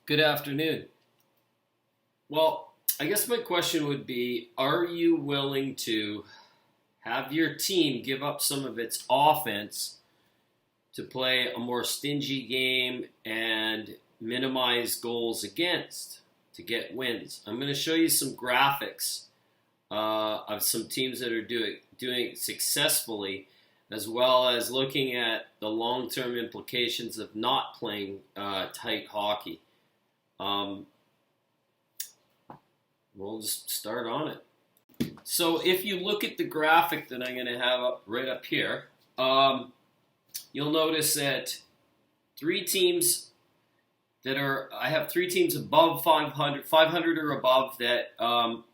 Good afternoon. Well, I guess my question would be, are you willing to have your team give up some of its offense to play a more stingy game and minimize goals against to get wins? I'm going to show you some graphics of some teams that are doing it successfully, as well as looking at the long-term implications of not playing tight hockey. Um, we'll just start on it. So if you look at the graphic that I'm going to have up right up here, you'll notice that I have three teams above 500, 500 or above that are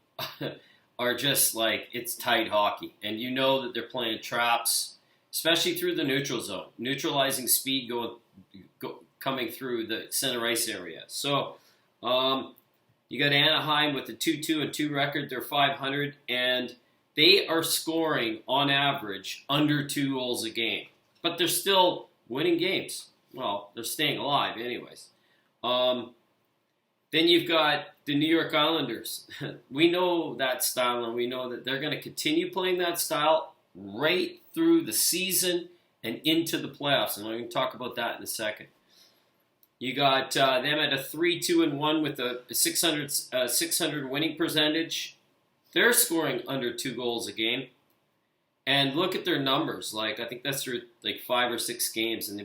just like, it's tight hockey. And you know that they're playing traps, especially through the neutral zone, neutralizing speed coming through the center ice area. So you got Anaheim with a 2-2-2 record. They're 500, and they are scoring on average under 2 goals a game. But they're still winning games. Well, they're staying alive anyways. Then you've got the New York Islanders. We know that style, and we know that they're going to continue playing that style right through the season and into the playoffs. And I'm going to talk about that in a second. You got them at a 3-2-1 with a 600 winning percentage. They're scoring under 2 goals a game. And look at their numbers. Like, I think that's through like 5 or 6 games, and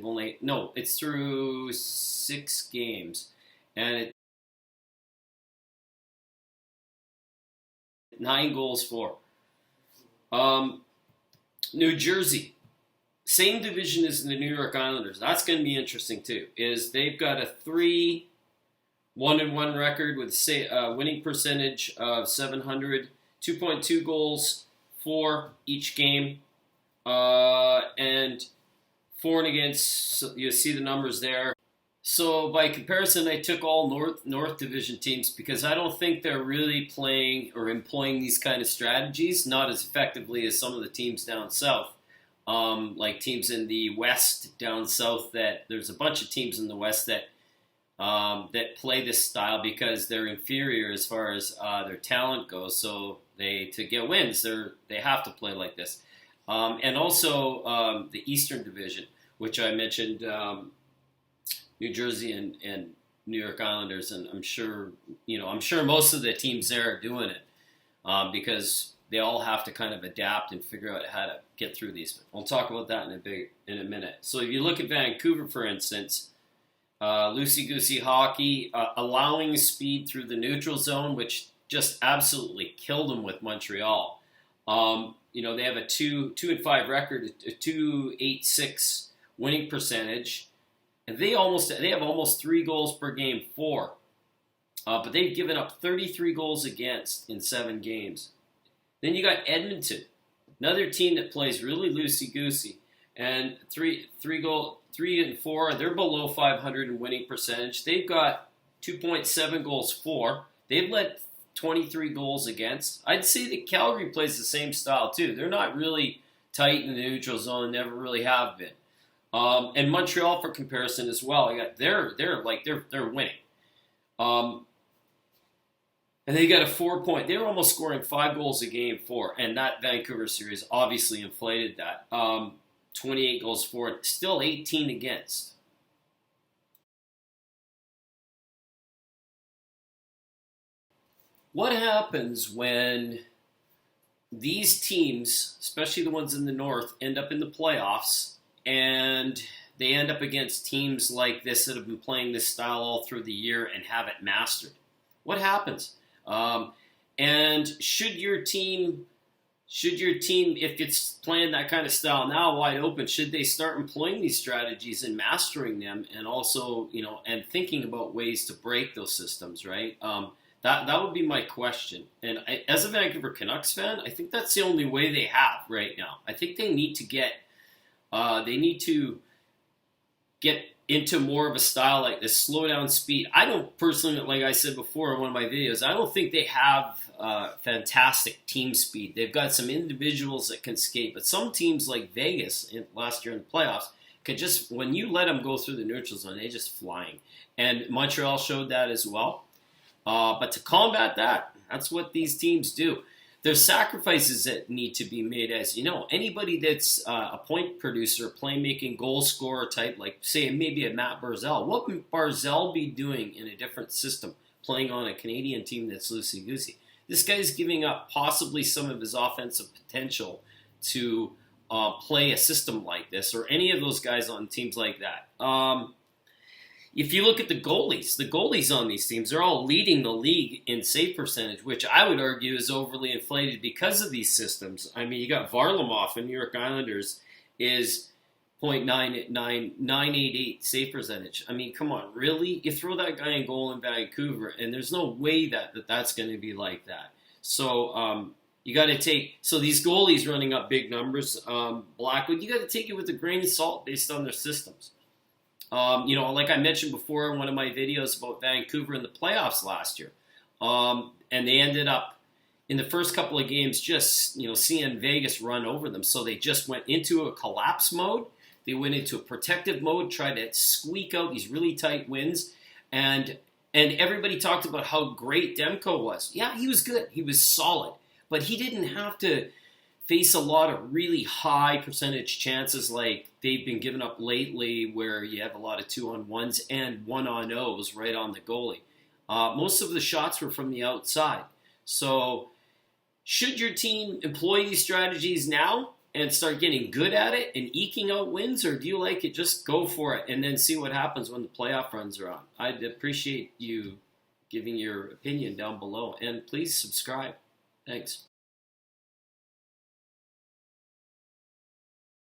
it's through 6 games. And it's 9 goals for. New Jersey, same division as the New York Islanders. That's going to be interesting too. Is they've got a 3-1-1 record with a winning percentage of 700, 2.2 goals for each game, and for and against. So you see the numbers there. So by comparison, I took all North Division teams because I don't think they're really playing or employing these kind of strategies, not as effectively as some of the teams down south. Like teams in the West down south, that there's a bunch of teams in the West that play this style because they're inferior as far as their talent goes. So to get wins, they have to play like this. And also the Eastern Division, which I mentioned. New Jersey and New York Islanders, and I'm sure most of the teams there are doing it because they all have to kind of adapt and figure out how to get through these. But we'll talk about that in a minute. So if you look at Vancouver, for instance, loosey-goosey hockey, allowing speed through the neutral zone, which just absolutely killed them with Montreal. They have a 2-5 record, a 2.86 winning percentage. And they have almost 3 goals per game for. But they've given up 33 goals against in 7 games. Then you got Edmonton, another team that plays really loosey-goosey. And 3 and 4, they're below 500 in winning percentage. They've got 2.7 goals for. They've let 23 goals against. I'd say that Calgary plays the same style too. They're not really tight in the neutral zone, never really have been. And Montreal, for comparison as well, they're winning, and they got a 4-point. They were almost scoring 5 goals a game for, and that Vancouver series obviously inflated that. 28 goals for, still 18 against. What happens when these teams, especially the ones in the North, end up in the playoffs? And they end up against teams like this that have been playing this style all through the year and have it mastered. What happens? And should your team, if it's playing that kind of style now wide open, should they start employing these strategies and mastering them, and also, and thinking about ways to break those systems, right? That would be my question. And as a Vancouver Canucks fan, I think that's the only way they have right now. I think they need to get into more of a style like this, slow down speed. I don't personally, like I said before in one of my videos, I don't think they have fantastic team speed. They've got some individuals that can skate, but some teams like Vegas last year in the playoffs could just, when you let them go through the neutral zone, they're just flying. And Montreal showed that as well. But to combat that, that's what these teams do. There's sacrifices that need to be made, as you know. Anybody that's a point producer, playmaking, goal scorer type, like say maybe a Matt Barzal, what would Barzal be doing in a different system, playing on a Canadian team that's loosey-goosey? This guy's giving up possibly some of his offensive potential to play a system like this, or any of those guys on teams like that. If you look at the goalies on these teams, they're all leading the league in save percentage, which I would argue is overly inflated because of these systems. I mean, you got Varlamov in New York Islanders is .988 save percentage. I mean, come on, really? You throw that guy in goal in Vancouver, and there's no way that's going to be like that. So you got to take, so these goalies running up big numbers, Blackwood, you got to take it with a grain of salt based on their systems. Like I mentioned before in one of my videos about Vancouver in the playoffs last year, and they ended up in the first couple of games just seeing Vegas run over them. So they just went into a collapse mode. They went into a protective mode, tried to squeak out these really tight wins, and everybody talked about how great Demko was. Yeah, he was good. He was solid, but he didn't have to face a lot of really high percentage chances like they've been giving up lately, where you have a lot of 2-on-1s and 1-on-0s right on the goalie. Most of the shots were from the outside. So should your team employ these strategies now and start getting good at it and eking out wins, or do you like it, just go for it and then see what happens when the playoff runs are on? I'd appreciate you giving your opinion down below, and please subscribe. Thanks.